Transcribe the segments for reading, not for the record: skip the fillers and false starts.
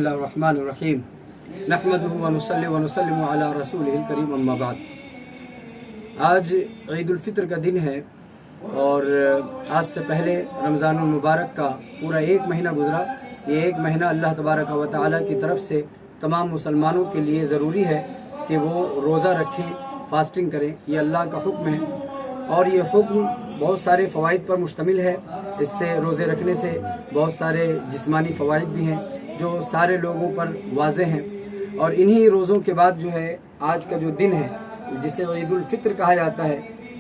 बिस्मिल्लाहिर्रहमानिर्रहीम नहमदुहु व नुसल्ली व नुसल्लिमु अला रसूलिहिल करीम अम्मा बाद। आज ईद उल फित्र का दिन है और आज से पहले रमज़ान मुबारक का पूरा एक महीना गुजरा। ये एक महीना अल्लाह तबारक व तआला की तरफ से तमाम मुसलमानों के लिए ज़रूरी है कि वो रोज़ा रखें, फास्टिंग करें। ये अल्लाह का हुक्म है और ये हुक्म बहुत सारे फ़वाइद पर मुश्तमिल है। इससे रोज़े रखने से बहुत सारे जिस्मानी फ़वाइद भी हैं जो सारे लोगों पर वाज़ेह हैं। और इन्हीं रोज़ों के बाद जो है आज का जो दिन है जिसे ईद उल फित्र कहा जाता है,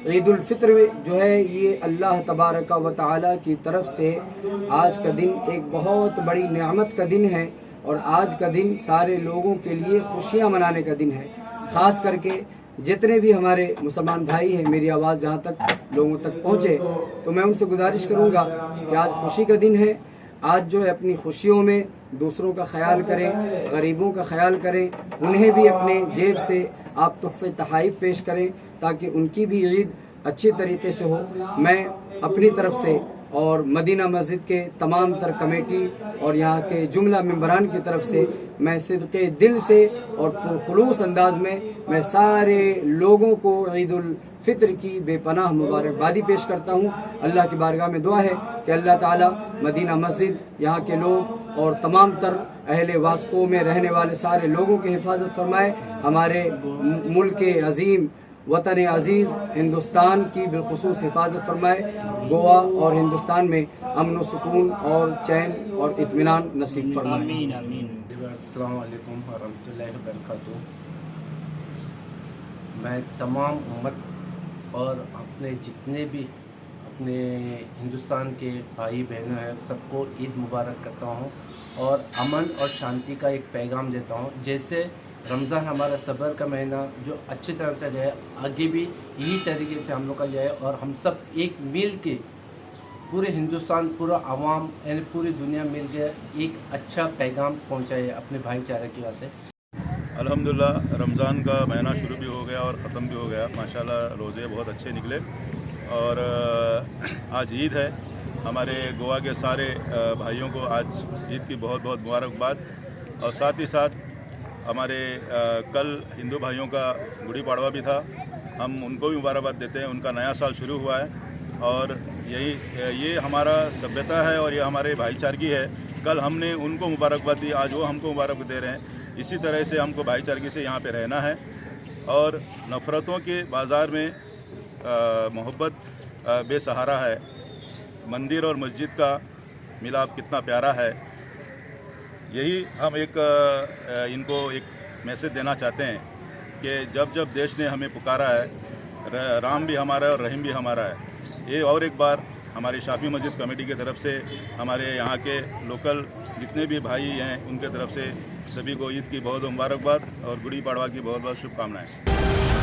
ईद उल फित्र जो है ये अल्लाह तबारक व तआला की तरफ से आज का दिन एक बहुत बड़ी नेमत का दिन है और आज का दिन सारे लोगों के लिए खुशियाँ मनाने का दिन है। ख़ास करके जितने भी हमारे मुसलमान भाई हैं, मेरी आवाज़ जहाँ तक लोगों तक पहुँचे तो मैं उनसे गुजारिश करूँगा कि आज खुशी का दिन है। आज जो है अपनी खुशियों में दूसरों का ख्याल करें, गरीबों का ख्याल करें, उन्हें भी अपने जेब से आप तोहफ़े तहाइफ पेश करें ताकि उनकी भी ईद अच्छी तरीके से हो। मैं अपनी तरफ से और मदीना मस्जिद के तमाम तर कमेटी और यहाँ के जुमला मेंबरान की तरफ से मैं सिद्क़े दिल से और पुरखुलूस अंदाज में मैं सारे लोगों को ईद उल फित्र की बेपनाह मुबारकबादी पेश करता हूँ। अल्लाह की बारगाह में दुआ है कि अल्लाह ताला मदीना मस्जिद, यहाँ के लोग और तमाम तर अहले वास्को में रहने वाले सारे लोगों की हिफाजत फरमाए। हमारे मुल्क अज़ीम वतन अज़ीज़ हिंदुस्तान की बिलखुसूस हिफाजत फरमाए। गोवा और हिंदुस्तान में अमन व सुकून और चैन और इत्मीनान नसीब फरमाए। अस्सलामु अलैकुम व रहमतुल्लाहि व बरकातुहू। मैं तमाम उम्मत और अपने जितने भी अपने हिंदुस्तान के भाई बहनों हैं सबको ईद मुबारक करता हूँ और अमन और शांति का एक पैगाम देता हूँ। जैसे रमज़ान हमारा सब्र का महीना जो अच्छी तरह से जाए, आगे भी यही तरीके से हम लोग का जाए और हम सब एक मिल के पूरे हिंदुस्तान, पूरा आवाम यानी पूरी दुनिया मिल के एक अच्छा पैगाम पहुँचाए अपने भाईचारे की बातें। अल्हम्दुलिल्लाह रमज़ान का महीना शुरू भी हो गया और ख़त्म भी हो गया। माशाल्लाह रोज़े बहुत अच्छे निकले और आज ईद है। हमारे गोवा के सारे भाइयों को आज ईद की बहुत बहुत मुबारकबाद। और साथ ही साथ हमारे कल हिंदू भाइयों का गुड़ी पाड़वा भी था, हम उनको भी मुबारकबाद देते हैं। उनका नया साल शुरू हुआ है और ये हमारा सभ्यता है और ये हमारे भाईचारगी है। कल हमने उनको मुबारकबाद दी, आज वो हमको मुबारकबाद दे रहे हैं। इसी तरह से हमको भाईचारगी से यहाँ पे रहना है और नफ़रतों के बाज़ार में मोहब्बत बेसहारा है। मंदिर और मस्जिद का मिलाप कितना प्यारा है। यही हम इनको एक मैसेज देना चाहते हैं कि जब जब देश ने हमें पुकारा है, राम भी हमारा है और रहीम भी हमारा है। ये और एक बार हमारी शाफी मस्जिद कमेटी की तरफ से हमारे यहाँ के लोकल जितने भी भाई हैं उनके तरफ से सभी को ईद की बहुत मुबारकबाद और गुड़ी पाड़वा की बहुत बहुत शुभकामनाएँ।